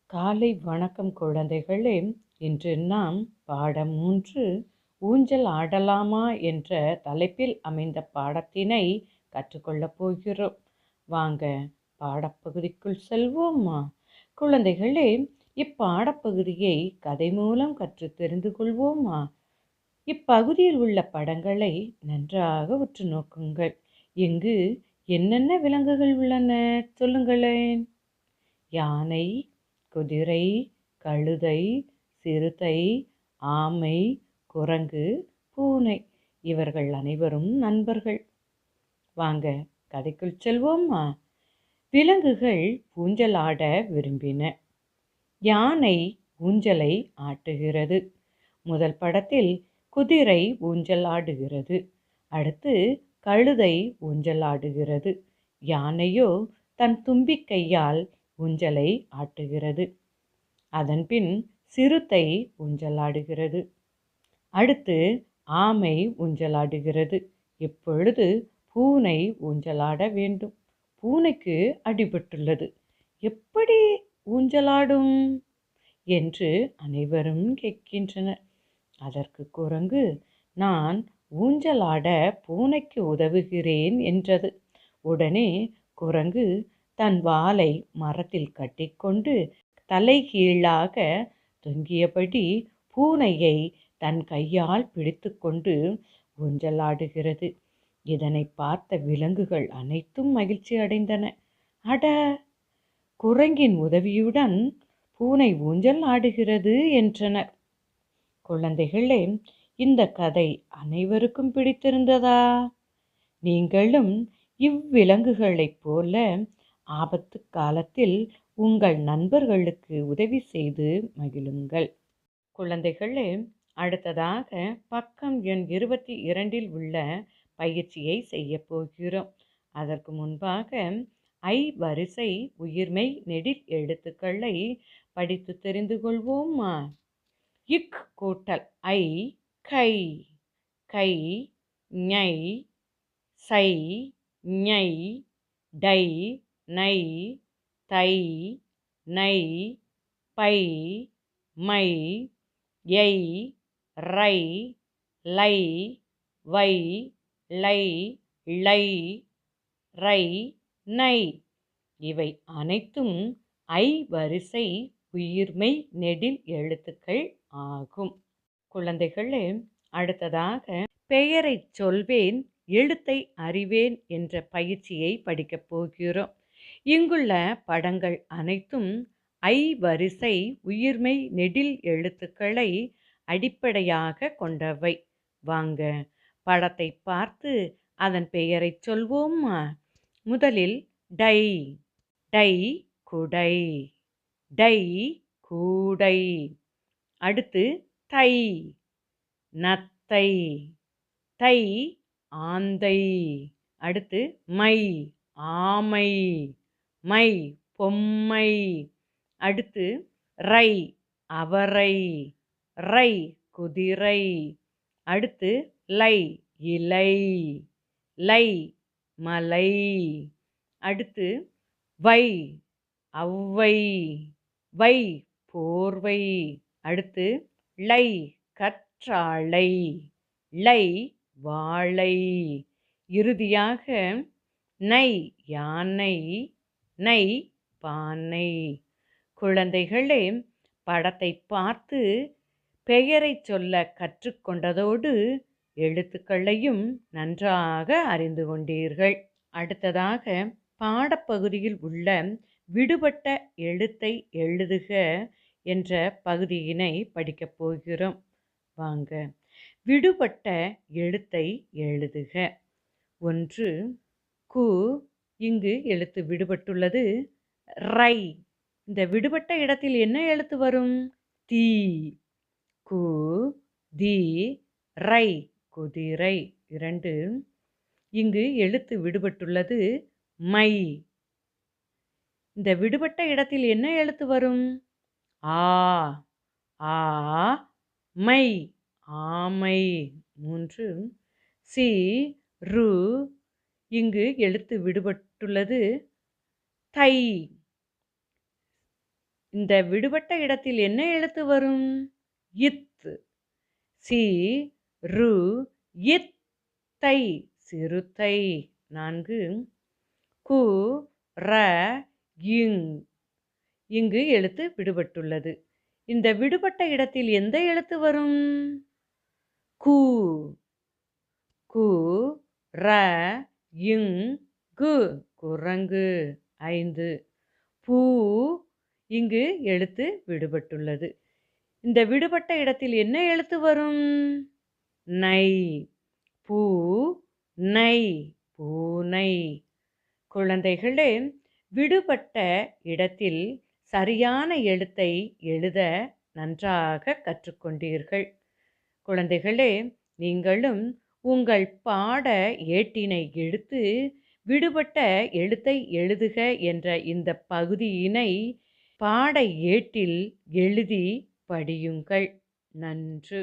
காலை வணக்கம் குழந்தைகளே. இன்று நாம் பாடம் 3 ஊஞ்சல் ஆடலாமா என்ற தலைப்பில் அமைந்த பாடத்தினை கற்றுக்கொள்ளப் போகிறோம். வாங்க பாடப்பகுதிக்குள் செல்வோமா? குழந்தைகளே, இப்பாடப்பகுதியை கதை மூலம் கற்று தெரிந்து கொள்வோமா? இப்பகுதியில் உள்ள படங்களை நன்றாக உற்று நோக்குங்கள். இங்கு என்னென்ன விலங்குகள் உள்ளன சொல்லுங்களேன். யானை, குதிரை, கழுதை, சிறுத்தை, ஆமை, குரங்கு, பூனை. இவர்கள் அனைவரும் நண்பர்கள். வாங்க கதைக்குள் செல்வோமா? விலங்குகள் ஊஞ்சல் ஆட விரும்பின. யானை ஊஞ்சலை ஆட்டுகிறது. முதல் படத்தில் குதிரை ஊஞ்சல் ஆடுகிறது. அடுத்து கழுதை ஊஞ்சல் ஆடுகிறது. யானையோ தன் தும்பிக்கையால் ஊஞ்சலை ஆட்டுகிறது. அதன்பின் சிறுத்தை ஊஞ்சலாடுகிறது. அடுத்து ஆமை ஊஞ்சலாடுகிறது. இப்பொழுது பூனை ஊஞ்சலாட வேண்டும். பூனைக்கு அடிபட்டுள்ளது. எப்படி ஊஞ்சலாடும் என்று அனைவரும் கேட்கின்றனர். அதற்கு குரங்கு, நான் ஊஞ்சலாட பூனைக்கு உதவுகிறேன் என்றது. உடனே குரங்கு தன் வாலை மரத்தில் கட்டிக்கொண்டு தலைகீழாக தொங்கியபடி பூனையை தன் கையால் பிடித்து கொண்டு ஊஞ்சலாடுகிறது. இதனை பார்த்த விலங்குகள் அனைத்தும் மகிழ்ச்சி அடைந்தன. அட, குரங்கின் உதவியுடன் பூனை ஊஞ்சல் ஆடுகிறது என்றனர். குழந்தைகளே, இந்த கதை அனைவருக்கும் பிடித்திருந்ததா? நீங்களும் இவ்விலங்குகளைப் போல ஆபத்து காலத்தில் உங்கள் நண்பர்களுக்கு உதவி செய்து மகிழுங்கள். குழந்தைகளே, அடுத்ததாக பக்கம் எண் 22 உள்ள பயிற்சியை செய்ய போகிறோம். அதற்கு முன்பாக ஐ வரிசை உயிர்மெய் நெடில் எழுத்துக்களை படித்து தெரிந்து கொள்வோமா? இக் கூட்டல் ஐ, கை, கை, ஞை, சை, ஞை, டை, நை, தை, நை, பை, மை, யை, ரை, லை, வை, லை, ளை, ரை, நை. இவை அனைத்தும் ஐ வரிசை உயிர்மெய் நெடில் எழுத்துக்கள் ஆகும். குழந்தைகளே, அடுத்ததாக பெயரை சொல்வேன் எழுத்தை அறிவேன் என்ற பயிற்சியை படிக்கப் போகிறோம். இங்குள்ள படங்கள் அனைத்தும் ஐ வரிசை உயிர்மெய் நெடில் எழுத்துக்களை அடிப்படையாக கொண்டவை. வாங்க படத்தை பார்த்து அதன் பெயரை சொல்வோமா? முதலில் டை. டை குடை, டை கூடை. அடுத்து தை, நத்தை, தை ஆந்தை. அடுத்து மை, ஆமை, மை பொம்மை. அடுத்து ரை, அவரை, ரை குதிரை. அடுத்து லை, இலை, லை மலை. அடுத்து வை, ஔவை, வை போர்வை. அடுத்து லை, கற்றாழை, லை வாழை. இறுதியாக நை, யானை, நை பானை. குழந்தைகளே, படத்தை பார்த்து பெயரை சொல்ல கற்றுக்கொண்டதோடு எழுத்துக்களையும் நன்றாக அறிந்து கொண்டீர்கள். அடுத்ததாக பாடப்பகுதியில் உள்ள விடுபட்ட எழுத்தை எழுதுக என்ற பகுதியினை படிக்கப் போகிறோம். வாங்க விடுபட்ட எழுத்தை எழுதுக. 1 கு. இங்கு எழுத்து விடுபட்டுள்ளது ரை. இந்த விடுபட்ட இடத்தில் என்ன எழுத்து வரும்? தி. கு தி ரை குதிரை. 2 இங்கு எழுத்து விடுபட்டுள்ளது மை. இந்த விடுபட்ட இடத்தில் என்ன எழுத்து வரும்? ஆ. ஆ மை ஆமை. 3 சி ரு. இங்கு எழுத்து விடுபட்டுள்ளது தை. இந்த விடுபட்ட இடத்தில் என்ன எழுத்து வரும்? இத். சி ரு இத்தை சிறுத்தை. 4. கு ர இங். இங்கு எழுத்து விடுபட்டுள்ளது. இந்த விடுபட்ட இடத்தில் எந்த எழுத்து வரும்? கு. கு ர இங் கு குரங்கு. 5. பூ. இங்கு எழுத்து விடுபட்டுள்ளது. இந்த விடுபட்ட இடத்தில் என்ன எழுத்து வரும்? நை. பூ நை பூனை. குழந்தைகளே, விடுபட்ட இடத்தில் சரியான எழுத்தை எழுத நன்றாக கற்றுக்கொண்டீர்கள். குழந்தைகளே, நீங்களும் உங்கள் பாட ஏட்டினை எடுத்து விடுபட்ட எழுத்தை எழுதுக என்ற இந்த பகுதியினை பாட ஏட்டில் எழுதி படியுங்கள். நன்று.